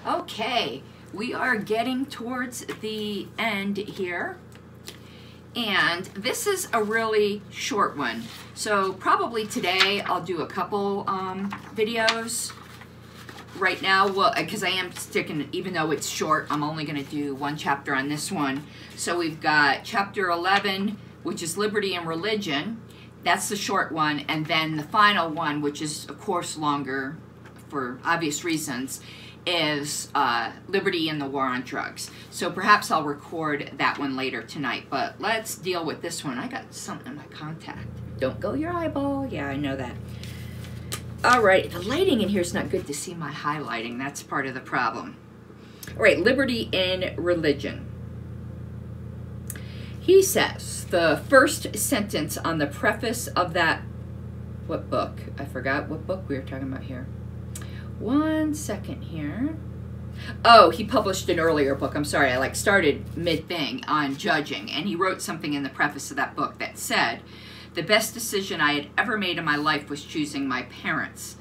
Okay, we are getting towards the end here, and this is a really short one. So probably today I'll do a couple videos. Right now, well, because I am sticking, even though it's short, I'm only going to do one chapter on this one. So we've got chapter 11, which is Liberty and Religion. That's the short one, and then the final one, which is of course longer for obvious reasons, is Liberty and the War on Drugs. So perhaps I'll record that one later tonight, but let's deal with this one. I got something in my contact. Don't go your eyeball. Yeah, I know that. All right, the lighting in here is not good to see my highlighting. That's part of the problem. All right, Liberty and Religion. He says, the first sentence on the preface of that, what book? I forgot what book we were talking about here. One second here. Oh, he published an earlier book. I'm sorry, I started mid-thing on judging, and he wrote something in the preface of that book that said, the best decision I had ever made in my life was choosing my parents.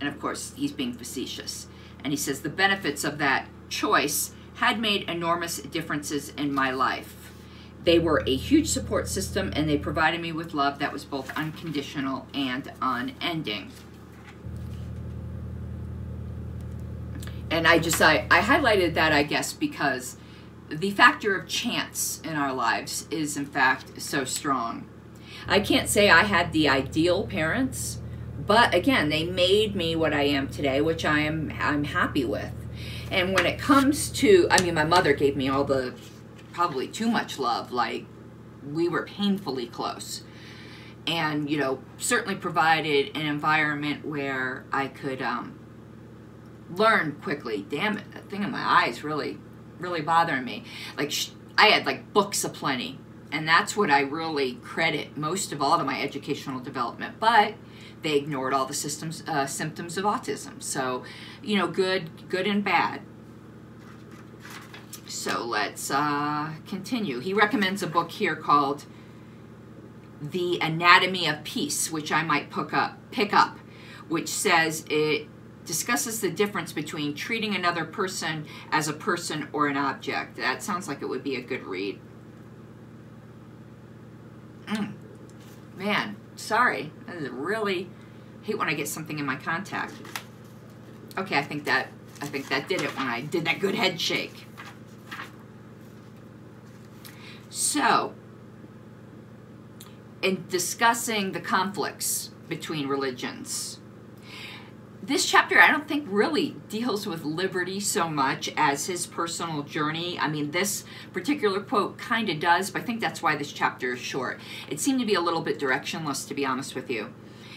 And of course, he's being facetious. And he says, the benefits of that choice had made enormous differences in my life. They were a huge support system, and they provided me with love that was both unconditional and unending. And I highlighted that, I guess, because the factor of chance in our lives is, in fact, so strong. I can't say I had the ideal parents, but again, they made me what I am today, which I'm happy with. And when it comes to, I mean, my mother gave me all the, probably too much love, like we were painfully close. And, you know, certainly provided an environment where I could learn quickly. Damn it, that thing in my eye is really bothering me. Like, I had like books aplenty, and that's what I really credit most of all to my educational development. But they ignored all the symptoms of autism. So, you know, good and bad. So let's continue. He recommends a book here called The Anatomy of Peace, which I might pick up, which says it discusses the difference between treating another person as a person or an object. That sounds like it would be a good read. Man, sorry. I really hate when I get something in my contact. Okay, I think that did it when I did that good head shake. So, in discussing the conflicts between religions, this chapter, I don't think really deals with liberty so much as his personal journey. I mean, this particular quote kind of does, but I think that's why this chapter is short. It seemed to be a little bit directionless, to be honest with you.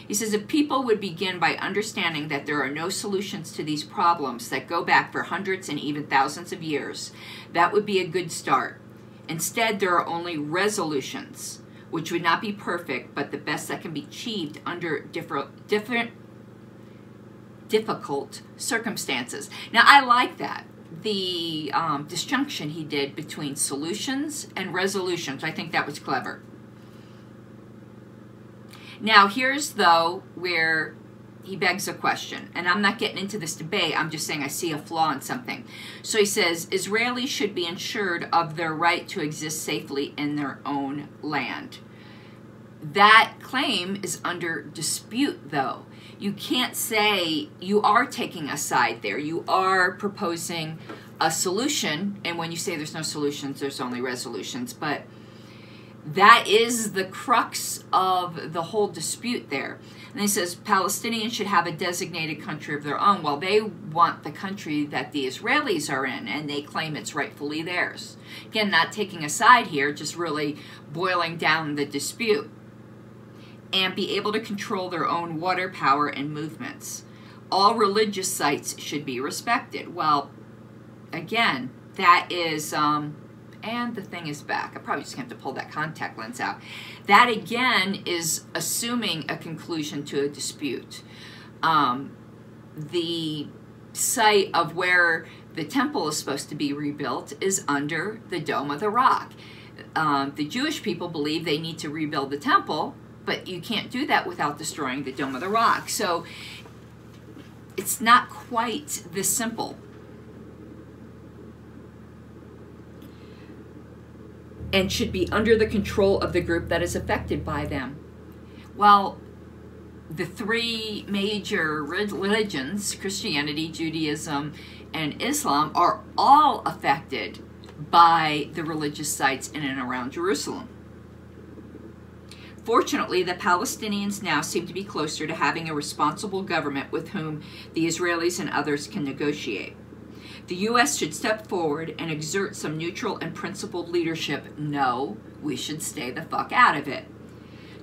He says, if people would begin by understanding that there are no solutions to these problems that go back for hundreds and even thousands of years, that would be a good start. Instead, there are only resolutions, which would not be perfect, but the best that can be achieved under difficult circumstances. Now, I like that. The disjunction he did between solutions and resolutions, I think that was clever. Now, here's, though, where he begs a question. And I'm not getting into this debate. I'm just saying I see a flaw in something. So he says, Israelis should be ensured of their right to exist safely in their own land. That claim is under dispute, though. You can't say you are taking a side there. You are proposing a solution, and when you say there's no solutions, there's only resolutions. But that is the crux of the whole dispute there. And he says Palestinians should have a designated country of their own. Well, they want the country that the Israelis are in, and they claim it's rightfully theirs. Again, not taking a side here, just really boiling down the dispute. And be able to control their own water power and movements. All religious sites should be respected. Well, again, that is, and the thing is back. I probably just have to pull that contact lens out. That, again, is assuming a conclusion to a dispute. The site of where the temple is supposed to be rebuilt is under the Dome of the Rock. The Jewish people believe they need to rebuild the temple, but you can't do that without destroying the Dome of the Rock. So it's not quite this simple. and should be under the control of the group that is affected by them. Well, the three major religions, Christianity, Judaism, and Islam, are all affected by the religious sites in and around Jerusalem. Fortunately, the Palestinians now seem to be closer to having a responsible government with whom the Israelis and others can negotiate. The U.S. should step forward and exert some neutral and principled leadership. No, we should stay the fuck out of it,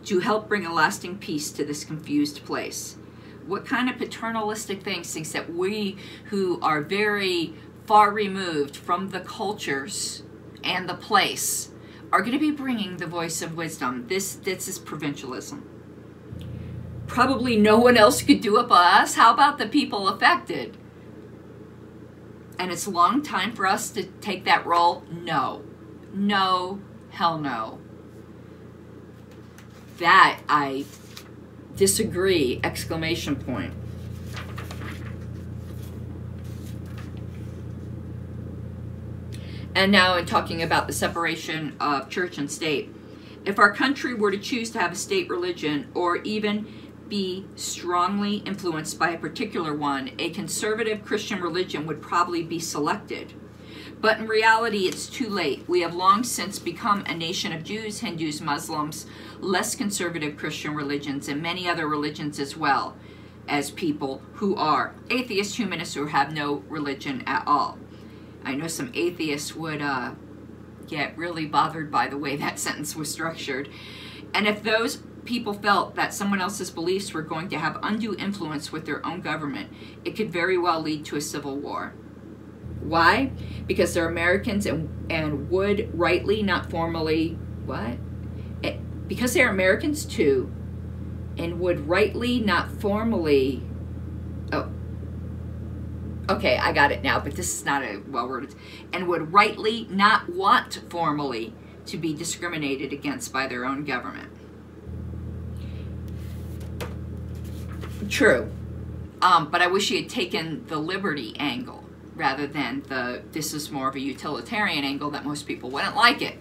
to help bring a lasting peace to this confused place. What kind of paternalistic things thinks that we who are very far removed from the cultures and the place are going to be bringing the voice of wisdom? This is provincialism. Probably no one else could do it but us. How about the people affected? And it's a long time for us to take that role? No. No. Hell no. That I disagree! Exclamation point. And now in talking about the separation of church and state, if our country were to choose to have a state religion or even be strongly influenced by a particular one, a conservative Christian religion would probably be selected. But in reality, it's too late. We have long since become a nation of Jews, Hindus, Muslims, less conservative Christian religions, and many other religions as well as people who are atheists, humanists, who have no religion at all. I know some atheists would get really bothered by the way that sentence was structured. And if those people felt that someone else's beliefs were going to have undue influence with their own government, it could very well lead to a civil war. Why? Because they're Americans and would rightly, not formally, what? Because they're Americans too, and would rightly, not formally, oh, okay, I got it now, but this is not a well-worded, and would rightly not want formally to be discriminated against by their own government. True, but I wish he had taken the liberty angle rather than this is more of a utilitarian angle that most people wouldn't like it.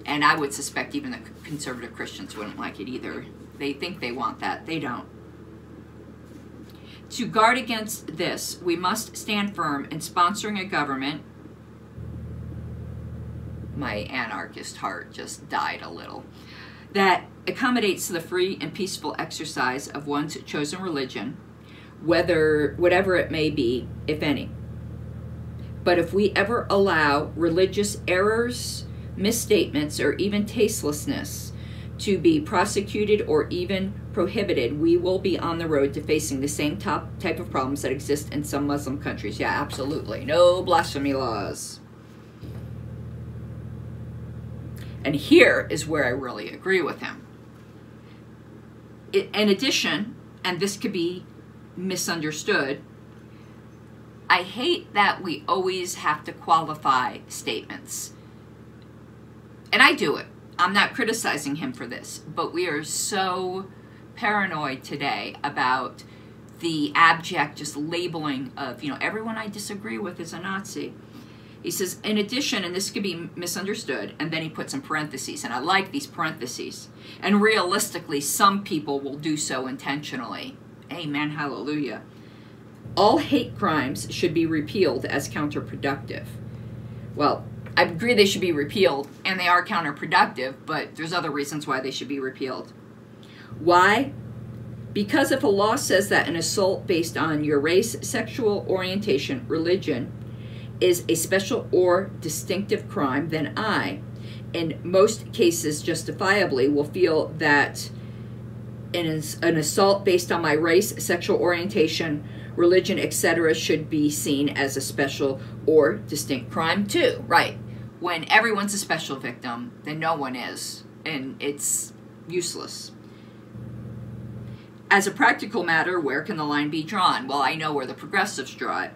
And I would suspect even the conservative Christians wouldn't like it either. They think they want that. They don't. To guard against this, we must stand firm in sponsoring a government. My anarchist heart just died a little. That accommodates the free and peaceful exercise of one's chosen religion, whatever it may be, if any. But if we ever allow religious errors, misstatements, or even tastelessness to be prosecuted or even prohibited, we will be on the road to facing the same type of problems that exist in some Muslim countries. Yeah, absolutely. No blasphemy laws. And here is where I really agree with him. In addition, and this could be misunderstood, I hate that we always have to qualify statements. And I do it. I'm not criticizing him for this, but we are so paranoid today about the abject just labeling of, everyone I disagree with is a Nazi. He says, in addition, and this could be misunderstood, and then he puts in parentheses, and I like these parentheses, and realistically, some people will do so intentionally. Amen, hallelujah. All hate crimes should be repealed as counterproductive. Well, I agree they should be repealed, and they are counterproductive, but there's other reasons why they should be repealed. Why? Because if a law says that an assault based on your race, sexual orientation, religion, is a special or distinctive crime, then I, in most cases justifiably, will feel that an assault based on my race, sexual orientation, religion, etc. should be seen as a special or distinct crime too. Right. When everyone's a special victim, then no one is, and it's useless. As a practical matter, where can the line be drawn? Well, I know where the progressives draw it.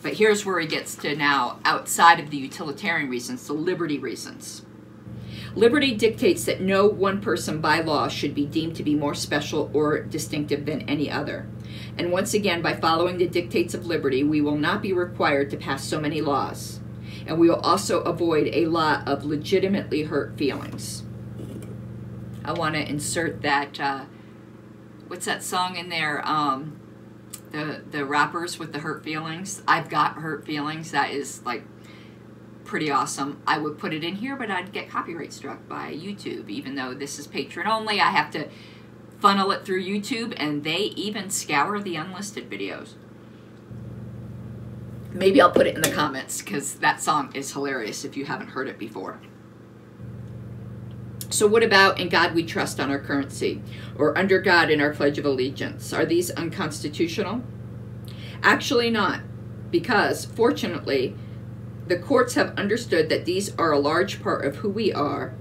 But here's where he gets to now, outside of the utilitarian reasons, the liberty reasons. Liberty dictates that no one person by law should be deemed to be more special or distinctive than any other. And once again, by following the dictates of liberty, we will not be required to pass so many laws. And we will also avoid a lot of legitimately hurt feelings. I want to insert that, what's that song in there? The rappers with the hurt feelings. I've got hurt feelings. That is like pretty awesome. I would put it in here, but I'd get copyright struck by YouTube. Even though this is Patreon only, I have to funnel it through YouTube, and they even scour the unlisted videos. Maybe I'll put it in the comments, because that song is hilarious if you haven't heard it before. So what about "In God We Trust" on our currency, or "Under God" in our Pledge of Allegiance? Are these unconstitutional? Actually not, because fortunately the courts have understood that these are a large part of who we are,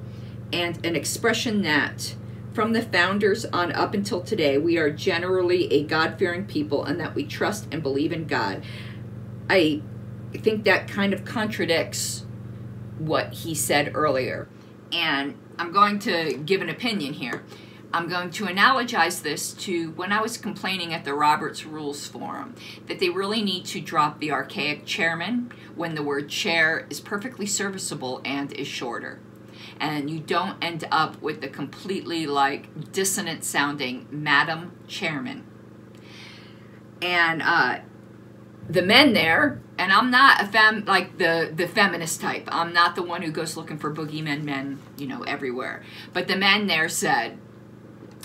and an expression that from the founders on up until today we are generally a God-fearing people, and that we trust and believe in God. I think that kind of contradicts what he said earlier. And I'm going to give an opinion here. I'm going to analogize this to when I was complaining at the Roberts Rules Forum that they really need to drop the archaic chairman when the word chair is perfectly serviceable and is shorter. And you don't end up with the completely like dissonant sounding Madam Chairman. And the men there, and I'm not a like the feminist type. I'm not the one who goes looking for boogeymen men, you know, everywhere. But the men there said,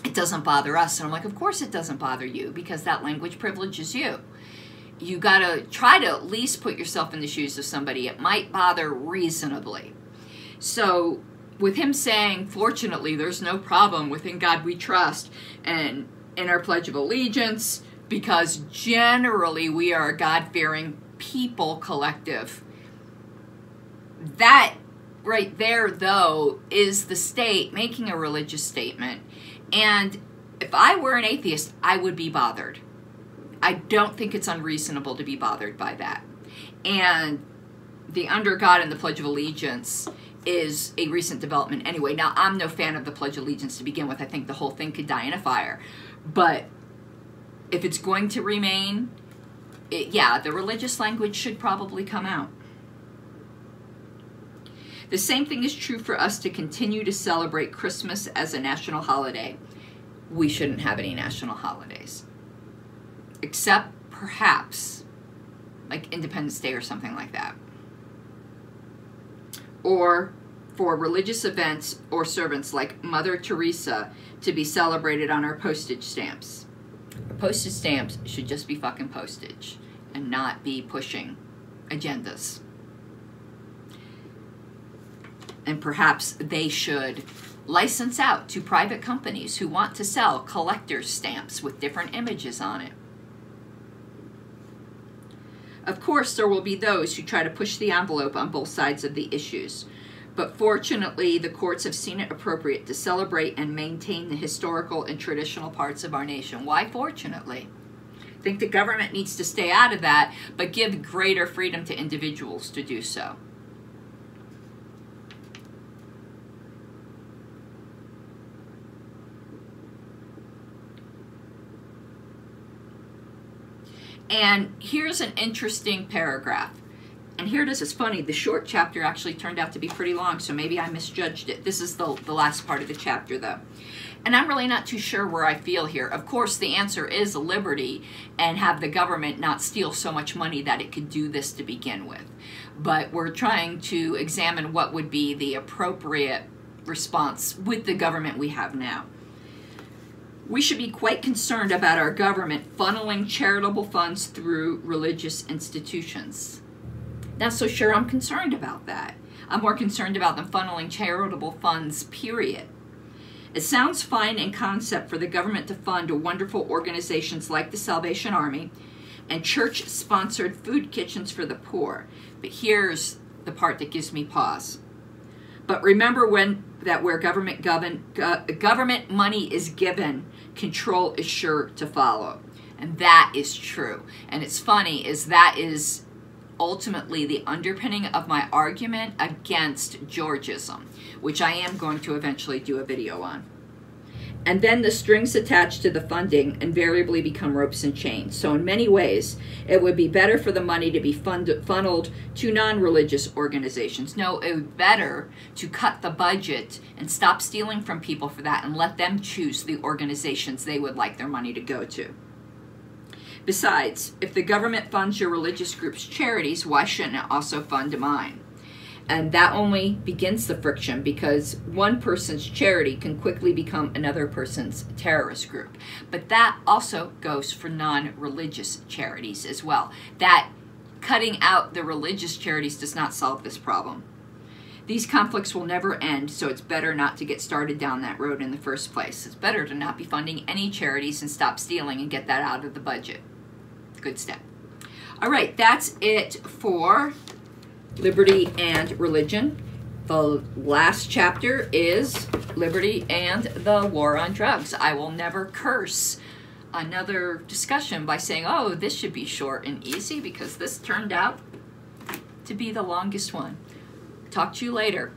it doesn't bother us. And I'm like, of course it doesn't bother you, because that language privileges you. You gotta try to at least put yourself in the shoes of somebody it might bother reasonably. So with him saying, fortunately, there's no problem with "In God We Trust" and in our Pledge of Allegiance, because generally we are a God-fearing people collective. That right there, though, is the state making a religious statement. And if I were an atheist, I would be bothered. I don't think it's unreasonable to be bothered by that. And the "Under God" and the Pledge of Allegiance is a recent development anyway. Now, I'm no fan of the Pledge of Allegiance to begin with. I think the whole thing could die in a fire. But if it's going to remain, yeah, the religious language should probably come out. The same thing is true for us to continue to celebrate Christmas as a national holiday. We shouldn't have any national holidays. Except perhaps like Independence Day or something like that. Or for religious events or servants like Mother Teresa to be celebrated on our postage stamps. Postage stamps should just be fucking postage and not be pushing agendas. And perhaps they should license out to private companies who want to sell collector's stamps with different images on it. Of course, there will be those who try to push the envelope on both sides of the issues. But fortunately, the courts have seen it appropriate to celebrate and maintain the historical and traditional parts of our nation. Why fortunately? I think the government needs to stay out of that, but give greater freedom to individuals to do so. And here's an interesting paragraph. And here it is. It's funny. The short chapter actually turned out to be pretty long, so maybe I misjudged it. This is the last part of the chapter, though. And I'm really not too sure where I feel here. Of course, the answer is liberty and have the government not steal so much money that it could do this to begin with. But we're trying to examine what would be the appropriate response with the government we have now. We should be quite concerned about our government funneling charitable funds through religious institutions. Not so sure I'm concerned about that. I'm more concerned about them funneling charitable funds, period. It sounds fine in concept for the government to fund wonderful organizations like the Salvation Army and church-sponsored food kitchens for the poor. But here's the part that gives me pause. But remember that where government money is given, control is sure to follow. And that is true. And it's funny, is that is ultimately the underpinning of my argument against Georgism, which I am going to eventually do a video on. And then the strings attached to the funding invariably become ropes and chains. So in many ways, it would be better for the money to be funneled to non-religious organizations. No, it would be better to cut the budget and stop stealing from people for that and let them choose the organizations they would like their money to go to. Besides, if the government funds your religious group's charities, why shouldn't it also fund mine? And that only begins the friction, because one person's charity can quickly become another person's terrorist group. But that also goes for non-religious charities as well. That cutting out the religious charities does not solve this problem. These conflicts will never end, so it's better not to get started down that road in the first place. It's better to not be funding any charities and stop stealing and get that out of the budget. Good step. All right, that's it for Liberty and Religion. The last chapter is Liberty and the War on Drugs. I will never curse another discussion by saying, oh, this should be short and easy, because this turned out to be the longest one. Talk to you later.